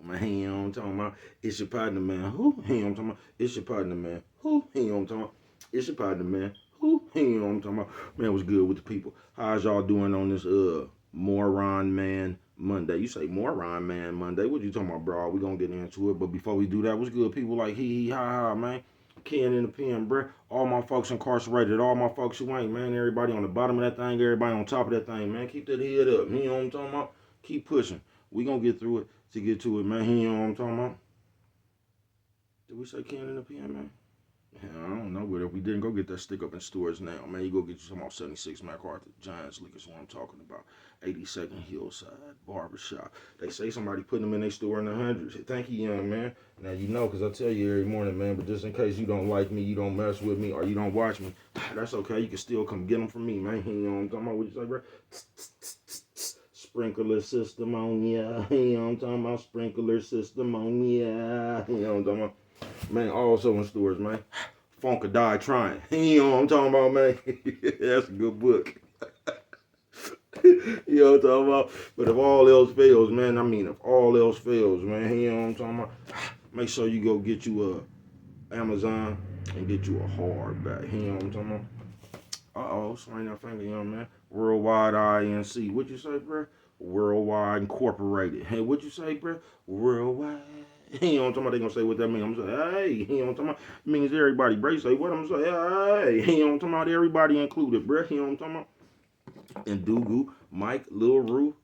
Man, you know what I'm talking about? It's your partner, man. Who? You know what I'm talking about? It's your partner, man. Who? You know what I'm talking about? It's your partner, man. Who? You know what I'm talking about? Man, what's good with the people? How's y'all doing on this Moron Man Monday? You say Moron Man Monday? What you talking about, bro? We gonna get into it, but before we do that, what's good, people? Like hee hee ha ha, man. Ken in the pen, bruh. All my folks incarcerated, all my folks who ain't, man. Everybody on the bottom of that thing, everybody on top of that thing, man. Keep that head up. You know what I'm talking about? Keep pushing. We gonna get through it to get to it, man. You know what I'm talking about? Did we say Ken in the pen, man? Yeah, I don't know, but if we didn't, go get that stick up in stores now, man. You go get you some off 76 MacArthur Giants League is what I'm talking about. 82nd Hillside Barbershop. They say somebody putting them in their store in the hundreds. Thank you, young man. Now you know, because I tell you every morning, man, but just in case you don't like me, you don't mess with me, or you don't watch me, that's okay. You can still come get them from me, man. You know what I'm talking about? What you say, bro? Sprinkler system on ya. You know what I'm talking about? Sprinkler system on ya. You know what I'm talking about? Man, also in stores, man. Funk or Die Trying. You know what I'm talking about, man? That's a good book. You know what I'm talking about? But if all else fails, man, I mean, if all else fails, man, you know what I'm talking about? Make sure you go get you a Amazon and get you a hardback. You know what I'm talking about? Uh-oh, swing that finger, young man. Worldwide INC. What you say, bro? Worldwide Incorporated. Hey, what you say, bro? Worldwide. You know what I'm talking about? They gonna say what that means. I'm gonna say, hey, you know what I'm talking about? It means everybody. Bray say what? I'm gonna say, hey, you know what I'm talking about? Everybody included, bro. You know what I'm talking about? And Dugu, Mike, Lil Rue,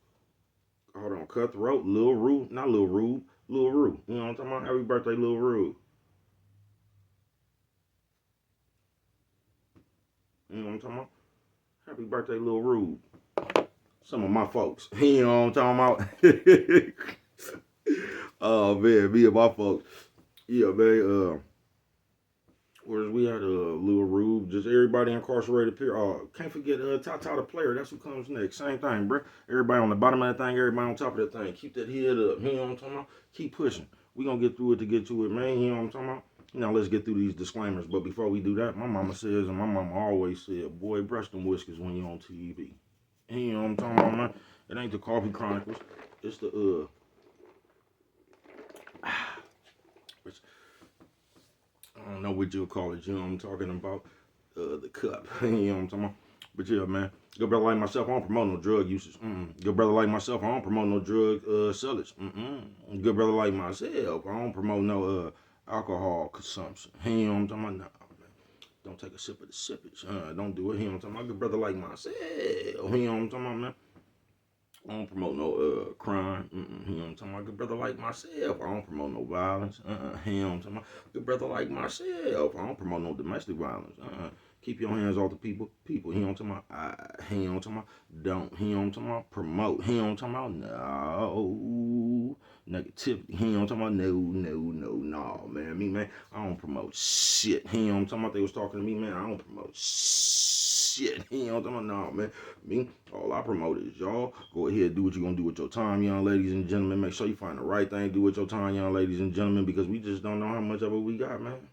hold on, Cutthroat, Lil Rue, not Lil Rube, Lil Rue. You know what I'm talking about? Happy birthday, Lil Rue. You know what I'm talking about? Happy birthday, Lil Rube. Some of my folks. You know what I'm talking about? Oh man, me and my folks. Yeah, man. Whereas we had a little Rube, just everybody incarcerated. Can't forget Tata the player. That's who comes next. Same thing, bro. Everybody on the bottom of that thing, everybody on top of that thing. Keep that head up. You know what I'm talking about? Keep pushing. We gonna get through it to get to it, man. You know what I'm talking about? Now let's get through these disclaimers. But before we do that, my mama says, and my mama always said, boy, brush them whiskers when you're on TV. You know what I'm talking about, man? It ain't the Coffee Chronicles. It's the it's, I don't know what you'll call it. You know what I'm talking about? The cup. You know what I'm talking about? But yeah, man. Good brother like myself, I don't promote no drug usage. Good brother like myself, I don't promote no drug sellers. Good brother like myself, I don't promote no alcohol consumption. You know what I'm talking about? Nah, man. Don't take a sip of the sippage. Don't do it. You know what I'm talking about? Good brother like myself. You know what I'm talking about, man? I don't promote no crime. You know what I'm talking about? Good brother like myself. I don't promote no violence. You know what I'm talking about? Good brother like myself. I don't promote no domestic violence. Keep your hands off the people. People. You know what I'm talking about? You know what I'm talking about? Don't. You know what I'm talking about? Promote. You know what I'm talking about? No. Negativity. You know what I'm talking about? No, man. Me, man, I don't promote shit. You know what I'm talking about? They was talking to me, man. I don't promote shit. You know what I'm talking about? No, man. Me, all I promote is y'all go ahead and do what you're gonna do with your time, young ladies and gentlemen. Make sure you find the right thing to do with your time, young ladies and gentlemen, because we just don't know how much of it we got, man.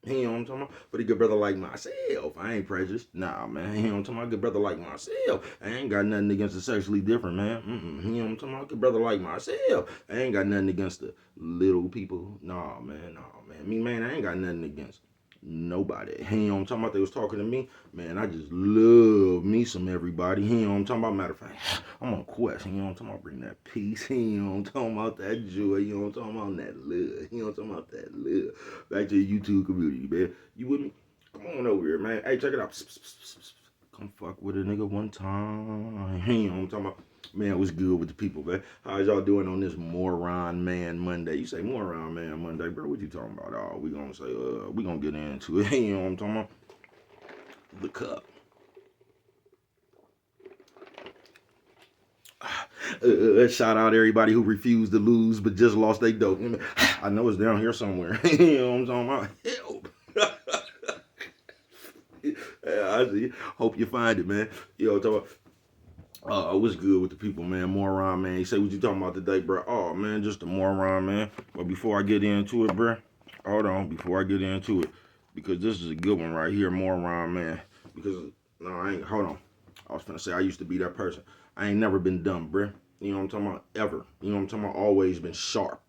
You know what I'm talking about? But a good brother like myself, I ain't prejudiced. Nah, man. You know what I'm talking about? Good brother like myself, I ain't got nothing against the sexually different, man. You know what I'm talking about? Good brother like myself, I ain't got nothing against the little people. Nah, man. Me, man, I ain't got nothing against nobody. You know what I'm talking about? They was talking to me. Man, I just love me some everybody. You know what I'm talking about? Matter of fact, I'm on a quest. You know what I'm talking about? Bring that peace. You know what I'm talking about? That joy. You know what I'm talking about? That love. You know what I'm talking about? That love. Back to the YouTube community, man. You with me? Come on over here, man. Hey, check it out. Come fuck with a nigga one time. You know what I'm talking about? Man, what's good with the people, man? How's y'all doing on this Moron Man Monday? You say Moron Man Monday, bro. What you talking about? Oh, we gonna say, we gonna get into it. You know what I'm talking about? The cup. Shout out everybody who refused to lose but just lost their dope. I know it's down here somewhere. You know what I'm talking about? Help. Yeah, I see. Hope you find it, man. You know what I'm talking about? What's good with the people, man? Moron, man. You say what you talking about today, bro? Oh, man, just a moron, man. But before I get into it, bro, hold on. Before I get into it, because this is a good one right here, moron, man. Because, no, I ain't, hold on. I was finna say I used to be that person. I ain't never been dumb, bro. You know what I'm talking about? Ever. You know what I'm talking about? Always been sharp.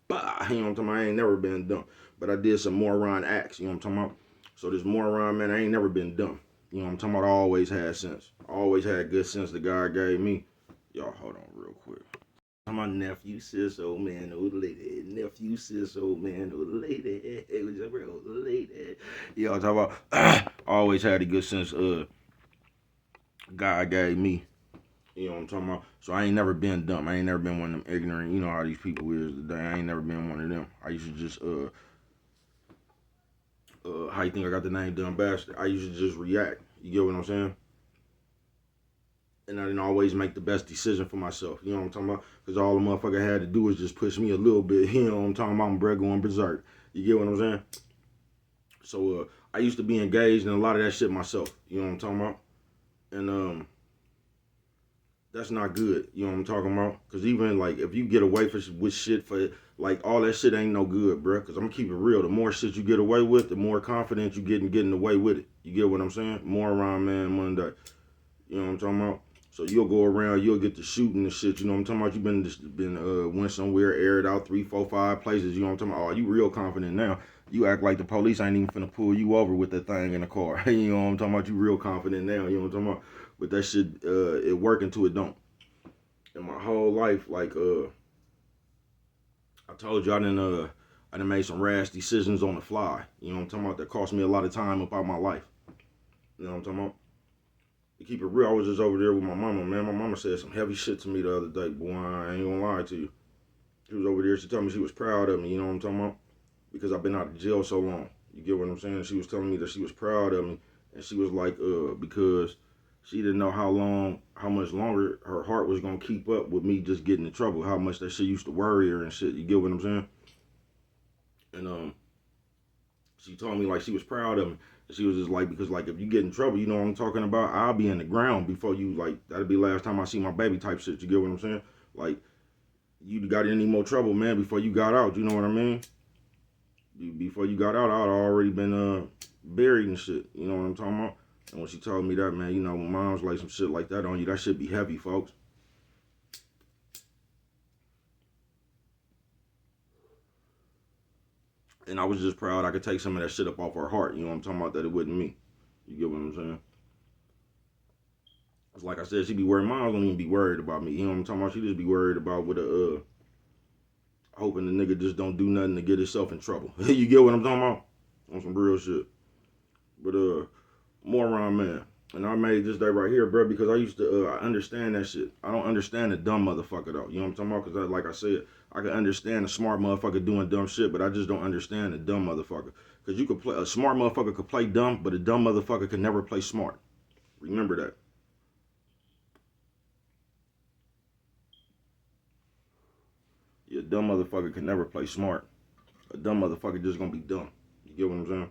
You know what I'm talking about? I ain't never been dumb. But I did some moron acts, you know what I'm talking about? So this moron, man, I ain't never been dumb. You know what I'm talking about? I always had sense. I always had good sense that God gave me. Y'all, hold on real quick. My nephew, sis, old man, old lady. Nephew, sis, old man, old lady. It was a real old lady. Y'all talking about, I always had a good sense God gave me. You know what I'm talking about? So I ain't never been dumb. I ain't never been one of them ignorant. You know how these people is today. I ain't never been one of them. I used to just how you think I got the name Dumb Bastard? I used to just react. You get what I'm saying? And I didn't always make the best decision for myself. You know what I'm talking about? Because all the motherfucker had to do was just push me a little bit. You know what I'm talking about? I'm Brett going berserk. You get what I'm saying? So I used to be engaged in a lot of that shit myself. You know what I'm talking about? And that's not good. You know what I'm talking about? Because even like if you get away with shit for like all that shit ain't no good, bro. Because I'm gonna keep it real. The more shit you get away with, the more confident you get in getting away with it. You get what I'm saying? Moron Man Monday. You know what I'm talking about? So you'll go around, you'll get to shooting and shit. You know what I'm talking about? You've been went somewhere, aired out 3, 4, 5 places. You know what I'm talking about? Oh, you real confident now. You act like the police ain't even finna pull you over with that thing in the car. You know what I'm talking about? You real confident now. You know what I'm talking about? But that shit, it work until it don't. In my whole life, like I told you, I done made some rash decisions on the fly. You know what I'm talking about? That cost me a lot of time about my life. You know what I'm talking about? To keep it real, I was just over there with my mama, man. My mama said some heavy shit to me the other day, boy. I ain't gonna lie to you. She was over there. She told me she was proud of me. You know what I'm talking about? Because I've been out of jail so long. You get what I'm saying? She was telling me that she was proud of me, and she was like, because she didn't know how much longer her heart was gonna keep up with me just getting in trouble. How much that shit used to worry her and shit. You get what I'm saying? And she told me like she was proud of me. She was just like, because like if you get in trouble, you know what I'm talking about, I'll be in the ground before you, like that'll be last time I see my baby type shit. You get what I'm saying? Like you got any more trouble, man, before you got out. You know what I mean? Before you got out, I'd already been buried and shit. You know what I'm talking about? And when she told me that, man, you know, when mom's like some shit like that on you, that shit be heavy, folks. And I was just proud I could take some of that shit up off her heart. You know what I'm talking about? That it wasn't me. You get what I'm saying? It's like I said, she be worried. Mom don't even be worried about me. You know what I'm talking about? She just be worried about with a hoping the nigga just don't do nothing to get himself in trouble. You get what I'm talking about? On some real shit. But moron man. And I made this day right here, bro, because I used to I understand that shit. I don't understand the dumb motherfucker though. You know what I'm talking about? Because like I said, I can understand a smart motherfucker doing dumb shit, but I just don't understand the dumb motherfucker. Because you could play a smart motherfucker could play dumb, but a dumb motherfucker could never play smart. Remember that. Yeah, a dumb motherfucker can never play smart. A dumb motherfucker just gonna be dumb. You get what I'm saying?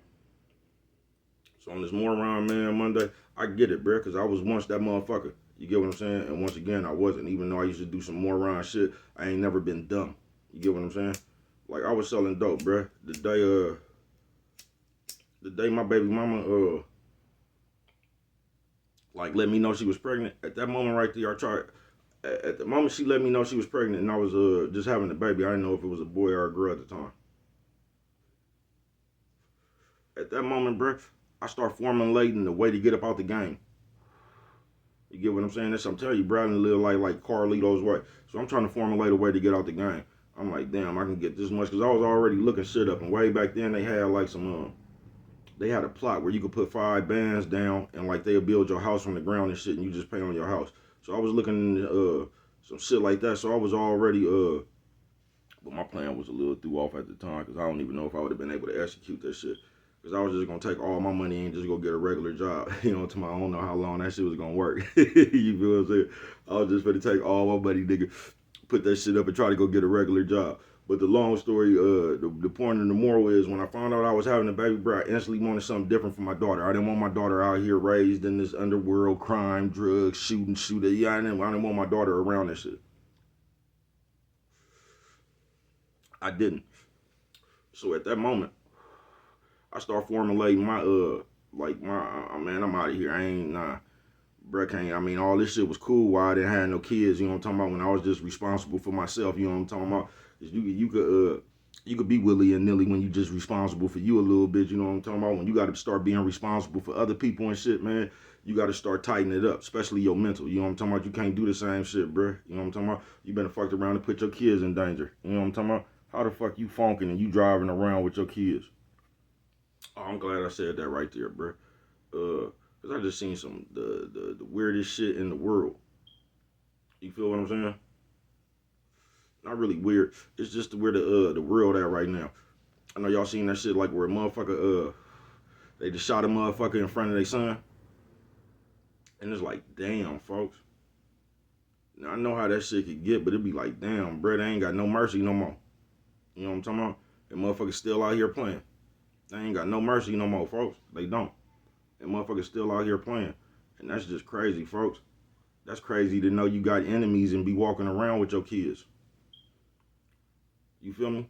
So on this Moron Man Monday, I get it, bro, because I was once that motherfucker. You get what I'm saying? And once again, I wasn't. Even though I used to do some moron shit, I ain't never been dumb. You get what I'm saying? Like I was selling dope, bro. The day my baby mama like let me know she was pregnant. At that moment right there, I tried. At the moment she let me know she was pregnant, and I was just having a baby. I didn't know if it was a boy or a girl at the time. At that moment, bro, I start formulating the way to get up out the game. You get what I'm saying? That's I'm telling you, Bradley live like Carlito's way. So I'm trying to formulate a way to get out the game. I'm like, damn, I can get this much because I was already looking shit up. And way back then they had like they had a plot where you could put 5 bands down and like they'll build your house from the ground and shit, and you just pay on your house. So I was looking some shit like that. So I was already but my plan was a little threw off at the time because I don't even know if I would have been able to execute that shit. Because I was just going to take all my money and just go get a regular job. You know, to my I don't know how long that shit was going to work. You feel what I'm saying? I was just going to take all my money, nigga, put that shit up and try to go get a regular job. But the long story, the point and the moral is when I found out I was having a baby, bro, I instantly wanted something different for my daughter. I didn't want my daughter out here raised in this underworld, crime, drugs, shooter. Yeah, I didn't want my daughter around this shit. I didn't. So at that moment, I start formulating my like my man, I'm out of here. I ain't nah. Bruh can't I mean all this shit was cool while I didn't have no kids, you know what I'm talking about, when I was just responsible for myself, you know what I'm talking about. You could You could be willy and nilly when you just responsible for you a little bit. You know what I'm talking about? When you got to start being responsible for other people and shit, man, you got to start tightening it up, especially your mental. You know what I'm talking about? You can't do the same shit, bro. You know what I'm talking about? You better fucked around and put your kids in danger. You know what I'm talking about? How the fuck you funking and you driving around with your kids? Oh, I'm glad I said that right there, bro. Cause I just seen some the weirdest shit in the world. You feel what I'm saying? Not really weird. It's just where the world at right now. I know y'all seen that shit like where a motherfucker they just shot a motherfucker in front of their son. And it's like, damn, folks. Now, I know how that shit could get, but it'd be like, damn, bro, they ain't got no mercy no more. You know what I'm talking about? And motherfuckers still out here playing. They ain't got no mercy no more, folks. They don't. And motherfuckers still out here playing. And that's just crazy, folks. That's crazy to know you got enemies and be walking around with your kids. You feel me?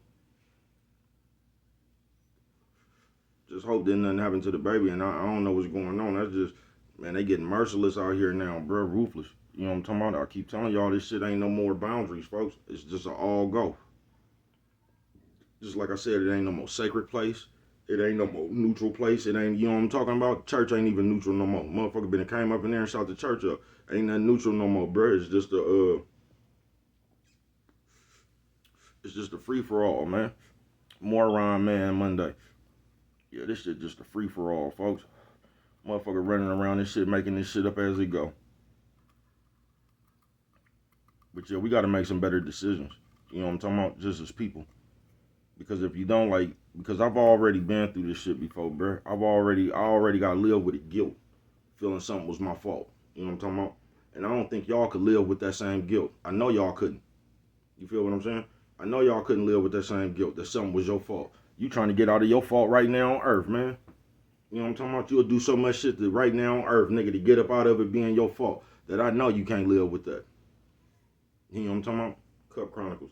Just hope that nothing happened to the baby, and I don't know what's going on. That's just, man, they getting merciless out here now, bro. Ruthless. You know what I'm talking about? I keep telling y'all this shit ain't no more boundaries, folks. It's just an all go. Just like I said, it ain't no more sacred place. It ain't no more neutral place. It ain't, you know what I'm talking about? Church ain't even neutral no more. Motherfucker been came up in there and shot the church up. Ain't nothing neutral no more, bro. It's just a free for all, man. Moron Man Monday. Yeah, this shit just a free for all, folks. Motherfucker running around this shit, making this shit up as it go. But yeah, we gotta make some better decisions. You know what I'm talking about? Just as people. Because if you don't because I've already been through this shit before, bro. I already got to live with the guilt, feeling something was my fault. You know what I'm talking about? And I don't think y'all could live with that same guilt. I know y'all couldn't. You feel what I'm saying? I know y'all couldn't live with that same guilt, that something was your fault. You trying to get out of your fault right now on earth, man. You know what I'm talking about? You'll do so much shit that right now on earth, nigga, to get up out of it being your fault, that I know you can't live with that. You know what I'm talking about? Cup Chronicles.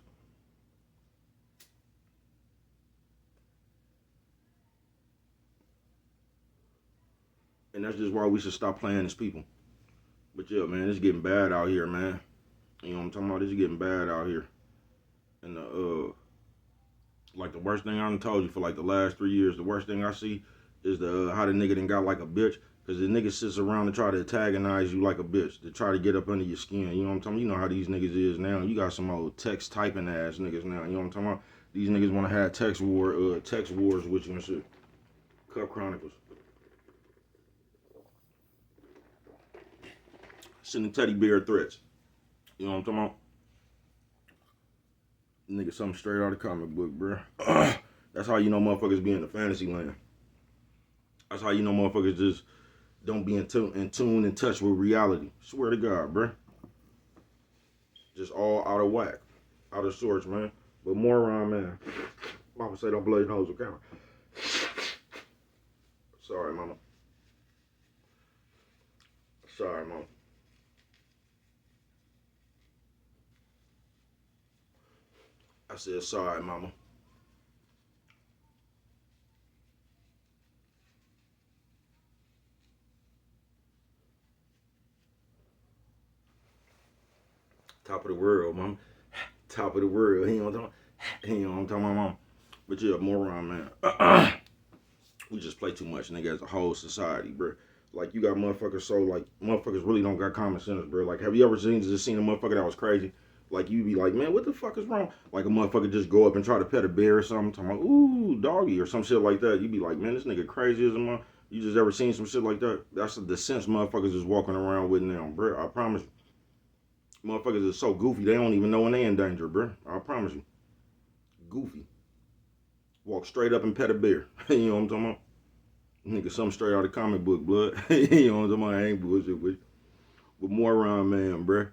And that's just why we should stop playing as people. But yeah, man, it's getting bad out here, man. You know what I'm talking about? It's getting bad out here. And like the worst thing I done told you for like the last 3 years, the worst thing I see is how the nigga done got like a bitch. Cause the nigga sits around and try to antagonize you like a bitch, to try to get up under your skin. You know what I'm talking about? You know how these niggas is now. You got some old text typing ass niggas now. You know what I'm talking about? These niggas want to have text wars with you and shit. Cup Chronicles. Sending teddy bear threats. You know what I'm talking about? Nigga, something straight out of the comic book, bro. That's how you know motherfuckers be in the fantasy land. That's how you know motherfuckers just don't be in tune and touch with reality. Swear to God, bro. Just all out of whack. Out of sorts, man. But Moron Man. Mama say don't blow your nose with camera. Sorry, mama. Sorry, mama. I said sorry, mama. Top of the world, mama. Top of the world. You know what I'm talking about? You know what I'm talking about, mama. But yeah, Moron Man. We just play too much, nigga, as a whole society, bro. Like, you got motherfuckers, so, like, motherfuckers really don't got common sense, bro. Like, have you ever seen a motherfucker that was crazy? Like, you be like, man, what the fuck is wrong? Like, a motherfucker just go up and try to pet a bear or something, talking about, ooh, doggy, or some shit like that. You be like, man, this nigga crazy as a mother. You just ever seen some shit like that? That's the sense motherfuckers is walking around with now, bro. I promise you. Motherfuckers is so goofy, they don't even know when they in danger, bro. I promise you. Goofy. Walk straight up and pet a bear. You know what I'm talking about? Nigga, something straight out of comic book, blood. You know what I'm talking about? I ain't bullshit with you. But Moron Man, bruh.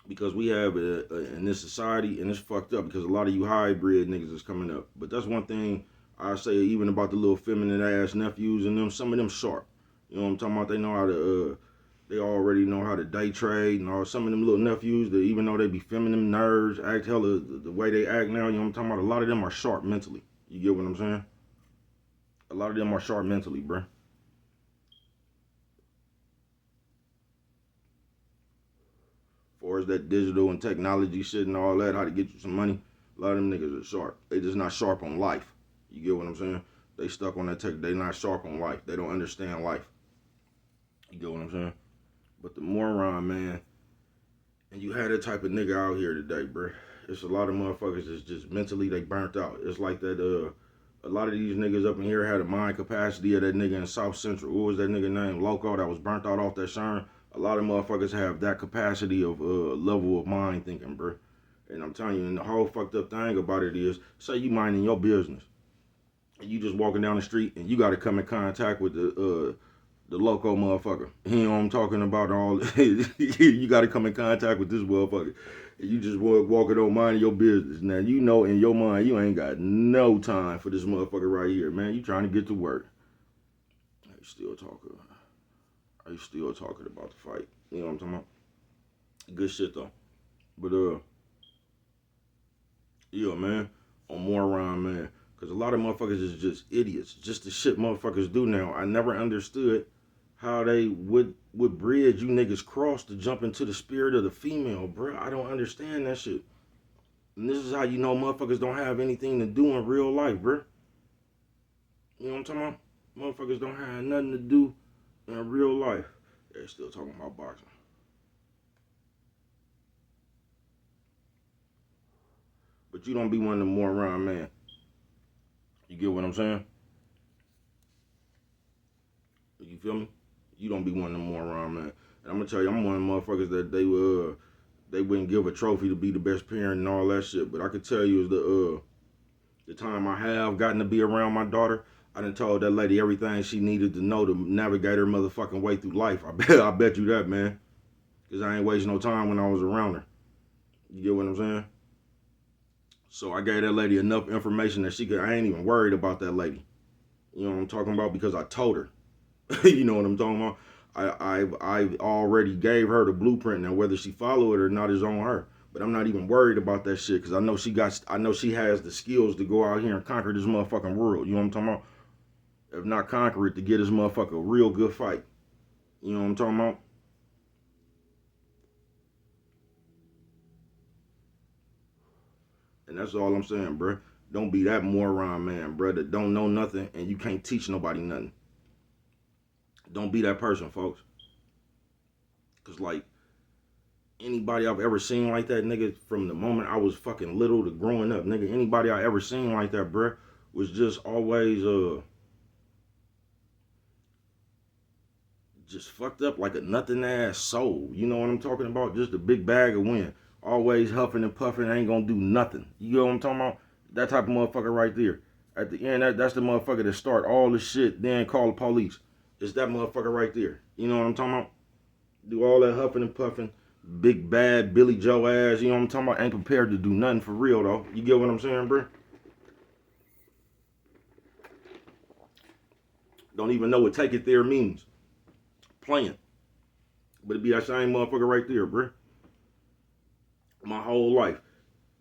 Because we have in this society, and it's fucked up because a lot of you hybrid niggas is coming up. But that's one thing I say even about the little feminine ass nephews and them. Some of them sharp. You know what I'm talking about? They know how to, they already know how to day trade and all. Some of them little nephews that even though they be feminine nerds, act hella the way they act now, you know what I'm talking about? A lot of them are sharp mentally. You get what I'm saying? A lot of them are sharp mentally, bruh. Far as that digital and technology shit and all that, how to get you some money. A lot of them niggas are sharp. They just not sharp on life. You get what I'm saying? They stuck on that tech. They not sharp on life. They don't understand life. You get what I'm saying? But the moron, man, and you had that type of nigga out here today, bro. It's a lot of motherfuckers that's just mentally they burnt out. It's like that. A lot of these niggas up in here had a mind capacity of that nigga in South Central. What was that nigga named? Loco that was burnt out off that Sherm. A lot of motherfuckers have that capacity of level of mind thinking, bro. And I'm telling you, and the whole fucked up thing about it is, say you minding your business, and you just walking down the street, and you got to come in contact with the loco motherfucker. You know what I'm talking about? You got to come in contact with this motherfucker. And you just walking on minding your business. Now you know in your mind you ain't got no time for this motherfucker right here, man. You trying to get to work. Are you still talking? Are you still talking about the fight? You know what I'm talking about? Good shit though. But yeah, man, on Moron Man. Because a lot of motherfuckers is just idiots. Just the shit motherfuckers do now. I never understood how they would bridge you niggas cross to jump into the spirit of the female, bro. I don't understand that shit. And this is how you know motherfuckers don't have anything to do in real life, bro. You know what I'm talking about? Motherfuckers don't have nothing to do in real life. They're still talking about boxing. But you don't be one of them moron man. You get what I'm saying? You feel me? You don't be one of them moron man. And I'm gonna tell you, I'm one of them motherfuckers that they wouldn't give a trophy to be the best parent and all that shit. But I could tell you is the time I have gotten to be around my daughter, I done told that lady everything she needed to know to navigate her motherfucking way through life. I bet you that, man. Cause I ain't wasting no time when I was around her. You get what I'm saying? So I gave that lady enough information that I ain't even worried about that lady. You know what I'm talking about? Because I told her. You know what I'm talking about? I already gave her the blueprint. Now whether she follow it or not is on her. But I'm not even worried about that shit because I know she has the skills to go out here and conquer this motherfucking world. You know what I'm talking about? If not conquer it, to get this motherfucker a real good fight. You know what I'm talking about? And that's all I'm saying, bruh. Don't be that moron man, bruh, that don't know nothing and you can't teach nobody nothing. Don't be that person, folks. Cause like anybody I've ever seen like that, nigga, from the moment I was fucking little to growing up, nigga, anybody I ever seen like that, bruh, was just always just fucked up like a nothing ass soul. You know what I'm talking about? Just a big bag of wind. Always huffing and puffing, ain't gonna do nothing. You know what I'm talking about? That type of motherfucker right there. At the end, that's the motherfucker that start all the shit, then call the police. It's that motherfucker right there. You know what I'm talking about? Do all that huffing and puffing. Big bad Billy Joe ass, you know what I'm talking about? Ain't prepared to do nothing for real though. You get what I'm saying, bro? Don't even know what take it there means. Playing. But it be that same motherfucker right there, bro. My whole life.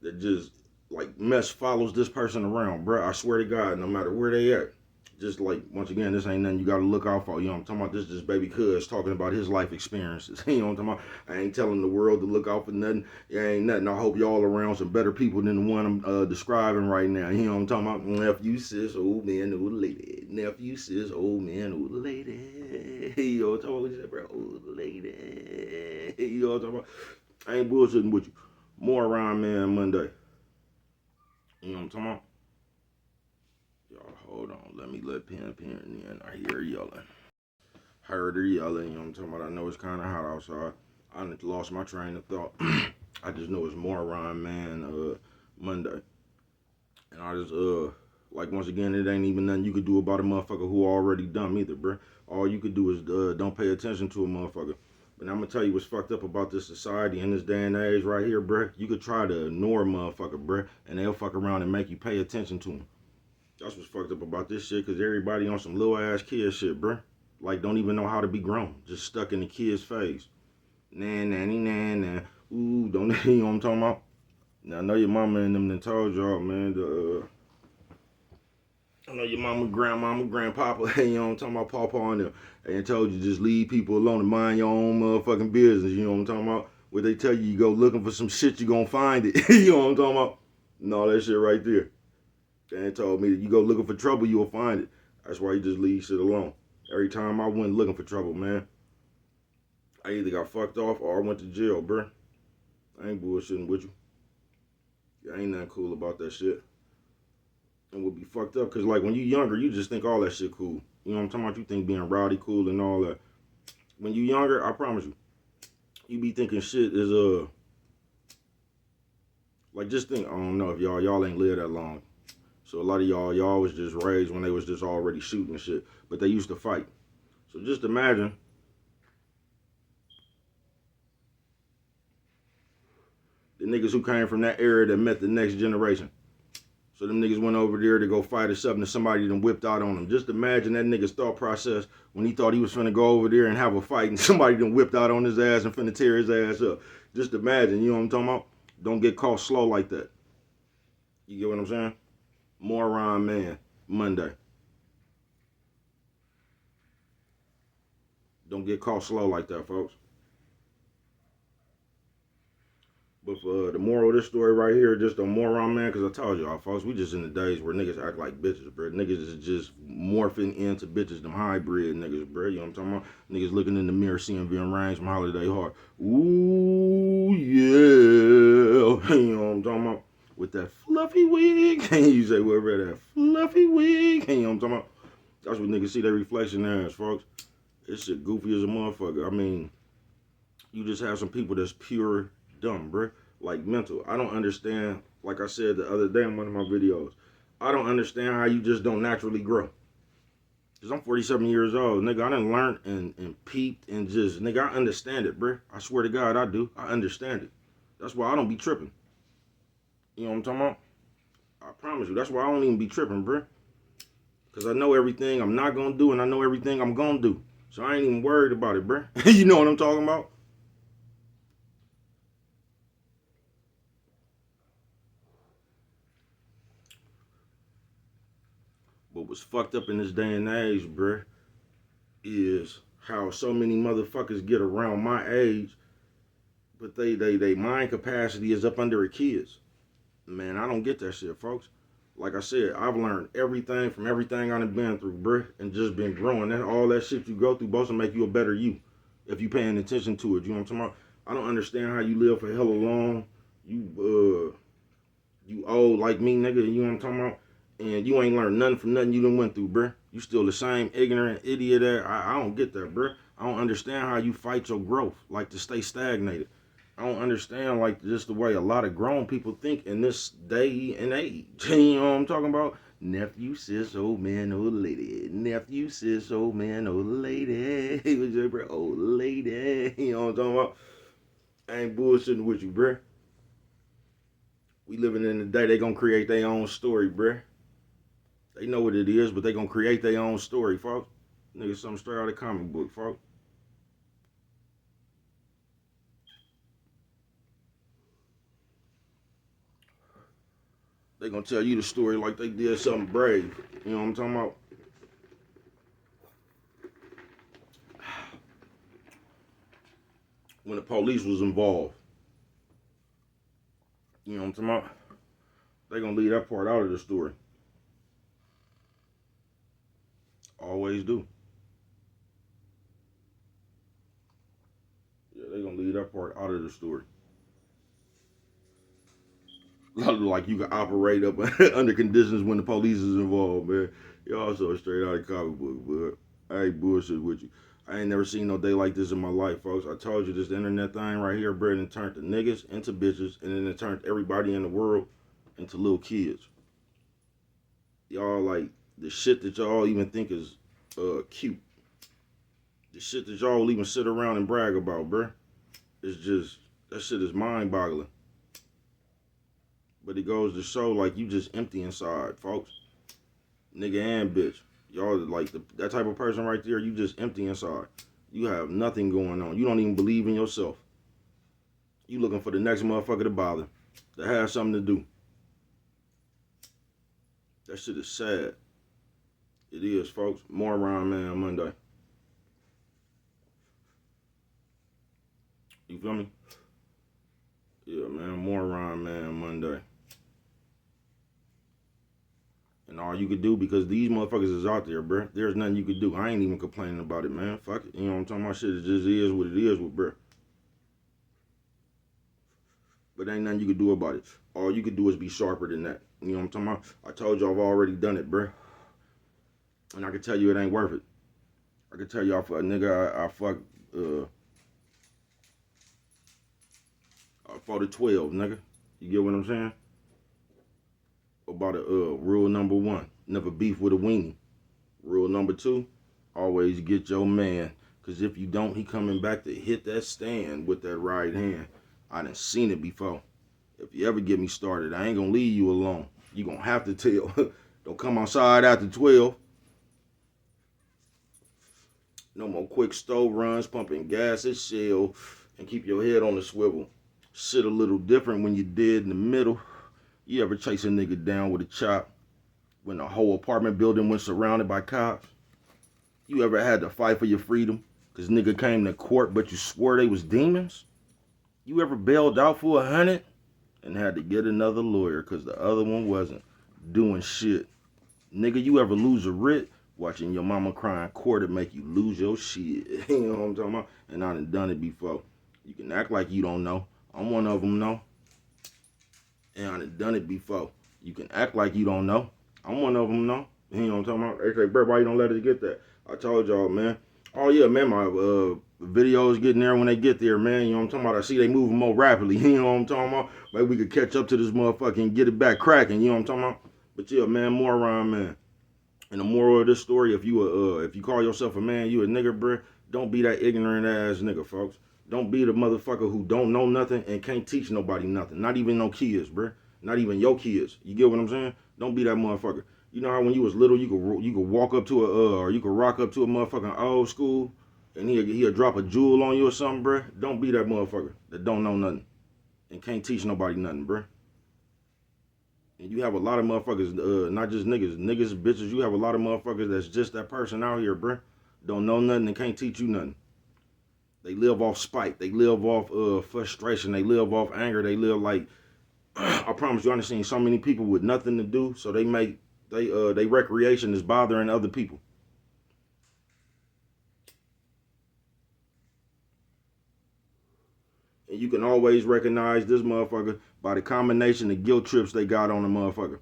That just like mess follows this person around, bro. I swear to God, no matter where they at. Just like, once again, this ain't nothing you gotta look out for. You know what I'm talking about? This is just baby cuz talking about his life experiences. You know what I'm talking about? I ain't telling the world to look out for nothing. It ain't nothing. I hope y'all around some better people than the one I'm describing right now. You know what I'm talking about? Nephew, sis, old man, old lady. Nephew, sis, old man, old lady. You know what I'm talking about? What you say, bro? Old lady. You know what I'm talking about? I ain't bullshitting with you. Moron Man Monday. You know what I'm talking about? Y'all, hold on. Let me let Pen in. I hear her yelling. Heard her yelling. You know what I'm talking about? I know it's kind of hot outside. I lost my train of thought. I just know it's Moron Man Monday. And I just, like, once again, it ain't even nothing you could do about a motherfucker who already dumb either, bruh. All you could do is don't pay attention to a motherfucker. But I'm gonna tell you what's fucked up about this society in this day and age right here, bruh. You could try to ignore a motherfucker, bruh, and they'll fuck around and make you pay attention to them. That's what's fucked up about this shit, because everybody on some little ass kid shit, bruh. Like, don't even know how to be grown. Just stuck in the kid's phase. Nah, nanny, nah, nah. Ooh, don't, you know what I'm talking about? Now, I know your mama and them done told y'all, man, I know your mama, grandmama, grandpapa, you know what I'm talking about, pawpaw and them. And told you just leave people alone and mind your own motherfucking business, you know what I'm talking about? Where they tell you go looking for some shit, you gonna find it. You know what I'm talking about? and all that shit right there. Dan told me that you go looking for trouble, you'll find it. That's why you just leave shit alone. Every time I went looking for trouble, man, I either got fucked off or I went to jail, bruh. I ain't bullshitting with you. Yeah, ain't nothing cool about that shit. And would be fucked up, cause like when you younger, you just think all that shit cool. You know what I'm talking about? You think being rowdy cool and all that. When you younger, I promise you, you be thinking shit is like just think. I don't know if y'all ain't lived that long. So a lot of y'all was just raised when they was just already shooting shit, but they used to fight. So just imagine the niggas who came from that era that met the next generation. So them niggas went over there to go fight or something and somebody done whipped out on them. Just imagine that nigga's thought process when he thought he was finna go over there and have a fight and somebody done whipped out on his ass and finna tear his ass up. Just imagine, you know what I'm talking about? Don't get caught slow like that. You get what I'm saying? Moron Man Monday. Don't get caught slow like that, folks. But for the moral of this story right here, just a moron man, because I told y'all, folks, we just in the days where niggas act like bitches, bro. Niggas is just morphing into bitches, them hybrid niggas, bro. You know what I'm talking about? Niggas looking in the mirror, seeing Vin Rames from Holiday Heart. Ooh, yeah. You know what I'm talking about? With that fluffy wig. You say, whatever that fluffy wig. You know what I'm talking about? That's what niggas see their reflection as, folks. This shit goofy as a motherfucker. I mean, you just have some people that's pure dumb, bro. Like mental. I don't understand. Like I said the other day in one of my videos, I don't understand how you just don't naturally grow. Cause I'm 47 years old, nigga. I done learned and peeped and just, nigga, I understand it, bro. I swear to God, I do. I understand it. That's why I don't be tripping. You know what I'm talking about? I promise you. That's why I don't even be tripping, bro. Cause I know everything I'm not gonna do and I know everything I'm gonna do. So I ain't even worried about it, bro. You know what I'm talking about? What was fucked up in this day and age, bruh, is how so many motherfuckers get around my age, but they mind capacity is up under a kid's. Man, I don't get that shit, folks. Like I said, I've learned everything from everything I've been through, bruh, and just been growing. That all that shit you go through supposed to make you a better you if you paying attention to it. You know what I'm talking about? I don't understand how you live for hella long. You old like me, nigga. You know what I'm talking about? And you ain't learned nothing from nothing you done went through, bruh. You still the same ignorant idiot that I don't get that, bruh. I don't understand how you fight your growth, like to stay stagnated. I don't understand like just the way a lot of grown people think in this day and age. You know what I'm talking about? Nephew, sis, old man, old lady. Nephew, sis, old man, old lady. Old lady. You know what I'm talking about? I ain't bullshitting with you, bruh. We living in the day they gonna create their own story, bruh. They know what it is, but they gonna create their own story, folks. Nigga, something straight out of the comic book, folks. They gonna tell you the story like they did something brave. You know what I'm talking about? When the police was involved. You know what I'm talking about? They gonna leave that part out of the story. Always do. Yeah, they gonna leave that part out of the story. Like you can operate up under conditions when the police is involved, man. Y'all so straight out of comic book, but I ain't bullshit with you. I ain't never seen no day like this in my life, folks. I told you this internet thing right here, bro, and turned the niggas into bitches, and then it turned everybody in the world into little kids. Y'all like the shit that y'all even think is cute. The shit that y'all even sit around and brag about, bro. It's just that shit is mind-boggling. But it goes to show like you just empty inside, folks. Nigga and bitch. Y'all like that type of person right there, you just empty inside. You have nothing going on. You don't even believe in yourself. You looking for the next motherfucker to bother, to have something to do. That shit is sad. It is, folks. Moron Man Monday. You feel me? Yeah, man. Moron Man Monday. And all you could do, because these motherfuckers is out there, bruh. There's nothing you could do. I ain't even complaining about it, man. Fuck it. You know what I'm talking about? Shit, it just is what it is with bruh. But ain't nothing you could do about it. All you could do is be sharper than that. You know what I'm talking about? I told you I've already done it, bruh. And I can tell you it ain't worth it. I can tell you I fuck, nigga, I fucked, I fought a 12, nigga. You get what I'm saying? About a rule number 1, never beef with a weenie. Rule number 2, always get your man. Cause if you don't, he coming back to hit that stand with that right hand. I done seen it before. If you ever get me started, I ain't gonna leave you alone. You gonna have to tell. Don't come outside after 12. No more quick stove runs, pumping gas at shell, and keep your head on the swivel. Shit a little different when you dead in the middle. You ever chase a nigga down with a chop when the whole apartment building was surrounded by cops? You ever had to fight for your freedom cause nigga came to court but you swore they was demons? You ever bailed out for 100 and had to get another lawyer cause the other one wasn't doing shit? Nigga, you ever lose a writ watching your mama cry in court to make you lose your shit? You know what I'm talking about? And I done it before. You can act like you don't know. I'm one of them, no. And I done it before. You can act like you don't know. I'm one of them, no. You know what I'm talking about? They say, bro, why you don't let us get that? I told y'all, man. Oh, yeah, man, my videos getting there when they get there, man. You know what I'm talking about? I see they moving more rapidly. You know what I'm talking about? Maybe we could catch up to this motherfucker and get it back cracking. You know what I'm talking about? But yeah, man, Moron Man. And the moral of this story, if you call yourself a man, you a nigga, bruh, don't be that ignorant ass nigga, folks. Don't be the motherfucker who don't know nothing and can't teach nobody nothing. Not even no kids, bruh. Not even your kids. You get what I'm saying? Don't be that motherfucker. You know how when you was little, you could walk up to or you could rock up to a motherfucking old school and he'll drop a jewel on you or something, bruh. Don't be that motherfucker that don't know nothing and can't teach nobody nothing, bruh. And you have a lot of motherfuckers, not just niggas, bitches. You have a lot of motherfuckers that's just that person out here, bruh. Don't know nothing and can't teach you nothing. They live off spite. They live off frustration. They live off anger. They live like, I promise you, I've seen so many people with nothing to do, so they recreation is bothering other people. And you can always recognize this motherfucker by the combination of guilt trips they got on the motherfucker.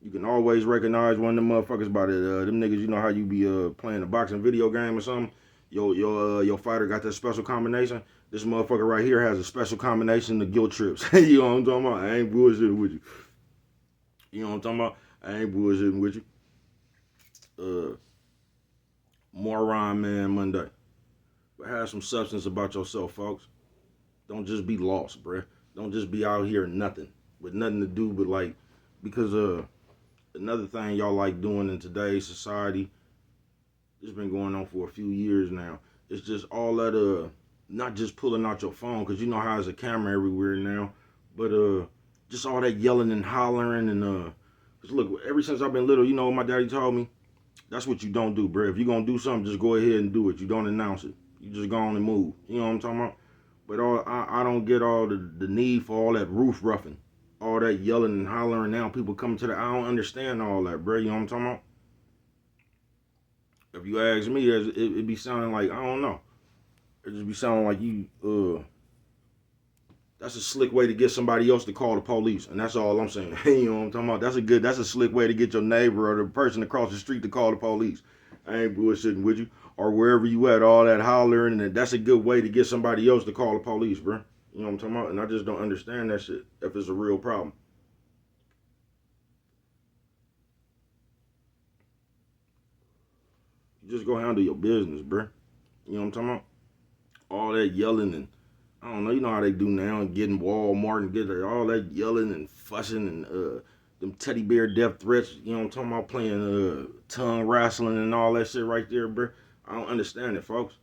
You can always recognize one of them motherfuckers by them niggas. You know how you be playing a boxing video game or something. Your fighter got that special combination. This motherfucker right here has a special combination of guilt trips. You know what I'm talking about? I ain't bullshitting with you. You know what I'm talking about? I ain't bullshitting with you. Moron Man Monday. But have some substance about yourself, folks. Don't just be lost, bruh. Don't just be out here nothing with nothing to do but like, because another thing y'all like doing in today's society, it's been going on for a few years now. It's just all that not just pulling out your phone, cause you know how there's a camera everywhere now, but just all that yelling and hollering and cause look, ever since I've been little, you know what my daddy told me? That's what you don't do, bro. If you gonna do something, just go ahead and do it. You don't announce it. You just go on and move. You know what I'm talking about? But I don't get all the need for all that roof roughing, all that yelling and hollering. Now people coming to I don't understand all that, bro. You know what I'm talking about? If you ask me, it be sounding like, I don't know. It just be sounding like that's a slick way to get somebody else to call the police. And that's all I'm saying. You know what I'm talking about? That's a slick way to get your neighbor or the person across the street to call the police. I ain't bullshitting with you. Or wherever you at, all that hollering, and that's a good way to get somebody else to call the police, bro. You know what I'm talking about? And I just don't understand that shit, if it's a real problem. You just go handle your business, bro. You know what I'm talking about? All that yelling and I don't know, you know how they do now, and getting Walmart and get all that yelling and fussing and them teddy bear death threats. You know what I'm talking about? Playing tongue wrestling and all that shit right there, bro. I don't understand it, folks.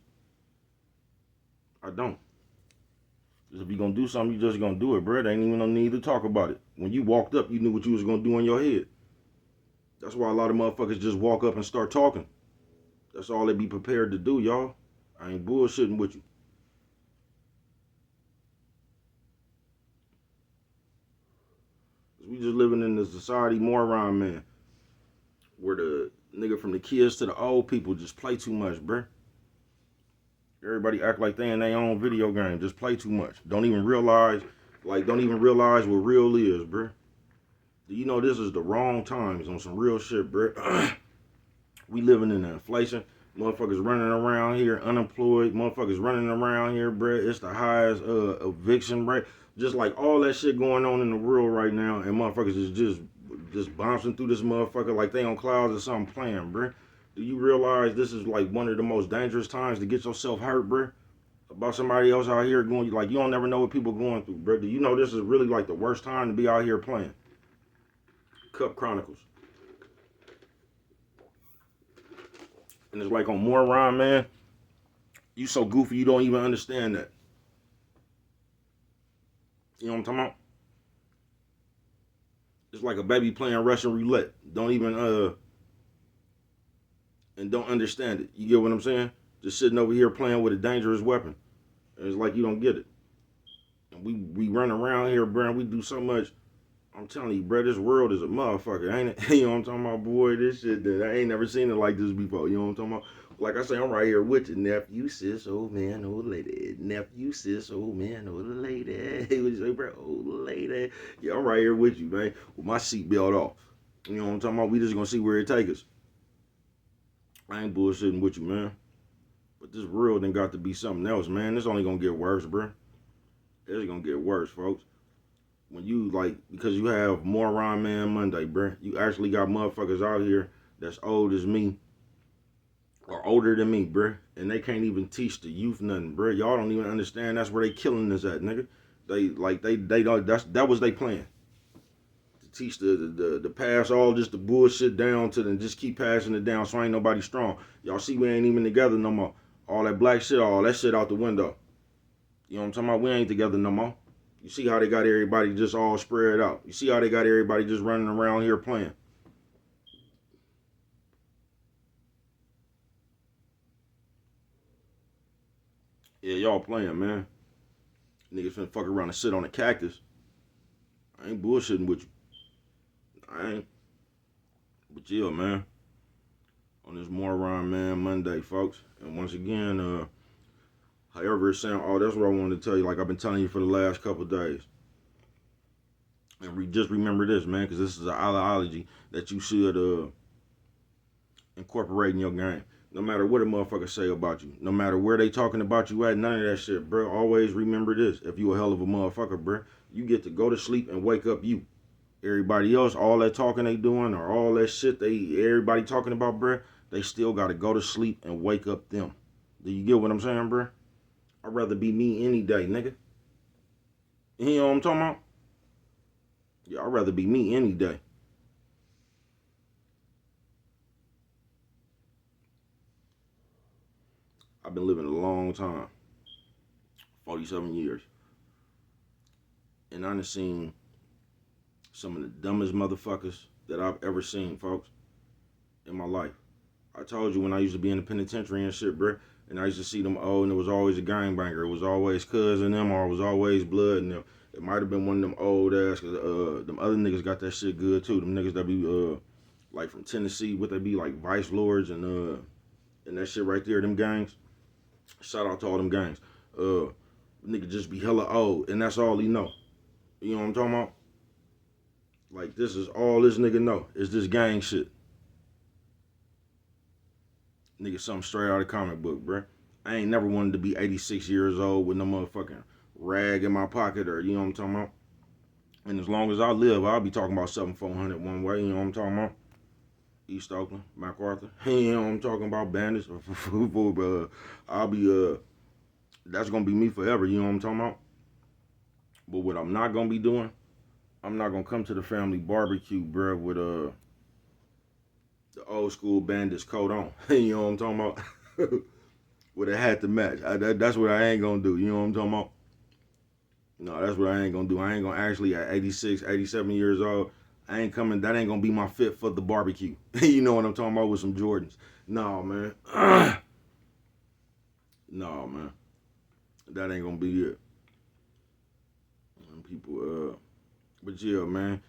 I don't. If you're gonna do something, you just gonna do it, bro. There ain't even no need to talk about it. When you walked up, you knew what you was gonna do in your head. That's why a lot of motherfuckers just walk up and start talking. That's all they be prepared to do, y'all. I ain't bullshitting with you. We just living in the society moron man. where the nigga from the kids to the old people just play too much, bruh. Everybody act like they in their own video game, just play too much. Don't even realize what real is, bruh. Do you know this is the wrong times on some real shit, bruh? We living in inflation. Motherfuckers running around here unemployed. Motherfuckers running around here, bruh. It's the highest eviction rate. Just like all that shit going on in the world right now, and motherfuckers is just bouncing through this motherfucker like they on clouds or something playing, bruh. Do you realize this is like one of the most dangerous times to get yourself hurt, bruh? About somebody else out here going, like, you don't never know what people going through, bruh. Do you know this is really like the worst time to be out here playing? Cup Chronicles. And it's like on Moron Man, you so goofy you don't even understand that. You know what I'm talking about? It's like a baby playing Russian roulette. Don't even and don't understand it. You get what I'm saying? Just sitting over here playing with a dangerous weapon. And it's like you don't get it. And we run around here, bro, and we do so much. I'm telling you, bro, this world is a motherfucker, ain't it? You know what I'm talking about, boy? This shit, that I ain't never seen it like this before. You know what I'm talking about? Like I say, I'm right here with you, nephew, sis, old man, old lady. Nephew, sis, old man, old lady. What you say, bro? Old lady. Yeah, I'm right here with you, man, with my seatbelt off. You know what I'm talking about? We just gonna see where it take us. I ain't bullshitting with you, man. But this world done got to be something else, man. This only gonna get worse, bro. It's gonna get worse, folks. When you like, because you have Moron Man Monday, bruh. You actually got motherfuckers out here that's old as me or older than me, bruh. And they can't even teach the youth nothing, bruh. Y'all don't even understand that's where they killing us at, nigga. They don't, that was they plan. To teach the pass all just the bullshit down to them, just keep passing it down so ain't nobody strong. Y'all see we ain't even together no more. All that black shit, all that shit out the window. You know what I'm talking about? We ain't together no more. You see how they got everybody just all spread out. You see how they got everybody just running around here playing. Yeah, y'all playing, man. Niggas finna fuck around and sit on a cactus. I ain't bullshitting with you. I ain't. But yeah, man. On this Moron Man Monday, folks. And once again, however it sound, that's what I wanted to tell you. Like I've been telling you for the last couple days. And just remember this, man, because this is an ideology that you should incorporate in your game. No matter what a motherfucker say about you, no matter where they talking about you at, none of that shit, bro. Always remember this. If you a hell of a motherfucker, bro, you get to go to sleep and wake up you. Everybody else, all that talking they doing or all that shit everybody talking about, bro, they still got to go to sleep and wake up them. Do you get what I'm saying, bro? I'd rather be me any day, nigga. You know what I'm talking about? Yeah, I'd rather be me any day. I've been living a long time, 47 years. And I done seen some of the dumbest motherfuckers that I've ever seen, folks, in my life. I told you when I used to be in the penitentiary and shit, bro, and I used to see them old, and it was always a gangbanger. It was always cuz in them, or it was always blood in them. It might have been one of them old ass, cause them other niggas got that shit good too. Them niggas that be like from Tennessee, what they be like vice lords and that shit right there, them gangs. Shout out to all them gangs. Nigga just be hella old, and that's all he know. You know what I'm talking about? Like, this is all this nigga know. Is this gang shit. Nigga, something straight out of comic book, bruh. I ain't never wanted to be 86 years old with no motherfucking rag in my pocket or, you know what I'm talking about? And as long as I live, I'll be talking about 7400 one way, you know what I'm talking about? East Oakland, MacArthur. You know what I'm talking about? Bandits. I'll be, that's gonna be me forever, you know what I'm talking about? But what I'm not gonna be doing, I'm not gonna come to the family barbecue, bruh, with the old school bandits coat on. You know what I'm talking about? With a hat to match. That's what I ain't gonna do. You know what I'm talking about? No, that's what I ain't gonna do. I ain't gonna actually at 86, 87 years old. I ain't coming. That ain't gonna be my fit for the barbecue. You know what I'm talking about with some Jordans. No, man. No, man. That ain't gonna be it. People, but yeah, man.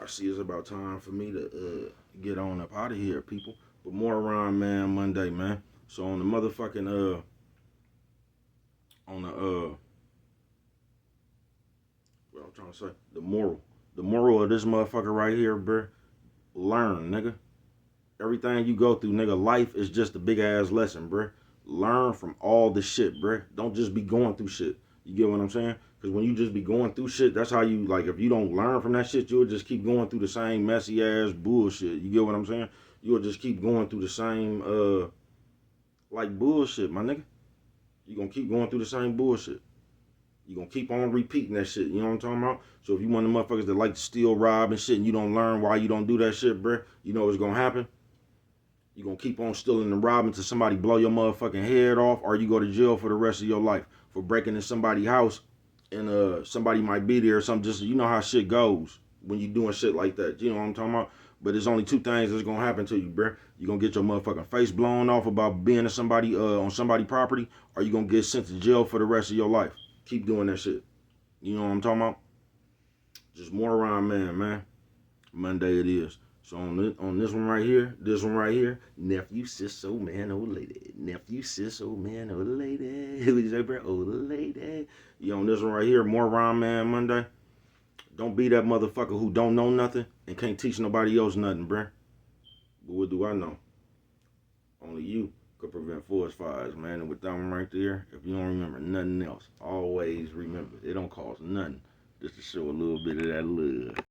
I see it's about time for me to get on up out of here, people. But Moron Man Monday, man. So on the motherfucking on the what I'm trying to say, the moral of this motherfucker right here, bruh. Learn, nigga. Everything you go through, nigga, life is just a big ass lesson, bruh. Learn from all the shit, bruh. Don't just be going through shit. You get what I'm saying? Because when you just be going through shit, that's how you, like, if you don't learn from that shit, you'll just keep going through the same messy ass bullshit. You get what I'm saying? You'll just keep going through the same, like, bullshit, my nigga. You gonna keep going through the same bullshit. You gonna keep on repeating that shit. You know what I'm talking about? So if you one of the motherfuckers that like to steal, rob, and shit, and you don't learn why you don't do that shit, bruh, you know what's gonna happen? You gonna keep on stealing and robbing till somebody blow your motherfucking head off, or you go to jail for the rest of your life for breaking in somebody's house, and somebody might be there or something. Just you know how shit goes when you doing shit like that. You know what I'm talking about? But there's only two things that's gonna happen to you, bruh. You gonna get your motherfucking face blown off about being in somebody on somebody's property, or you gonna get sent to jail for the rest of your life. Keep doing that shit. You know what I'm talking about? Just Moron Man, man. Monday it is. So on this one right here, nephew, sis, old man, old lady. Nephew, sis, old man, old lady. Who you say, bro? Old lady. You on this one right here, Moron Man Monday. Don't be that motherfucker who don't know nothing and can't teach nobody else nothing, bruh. But what do I know? Only you could prevent forest fires, man. And with that one right there, if you don't remember nothing else, always remember, it don't cost nothing just to show a little bit of that love.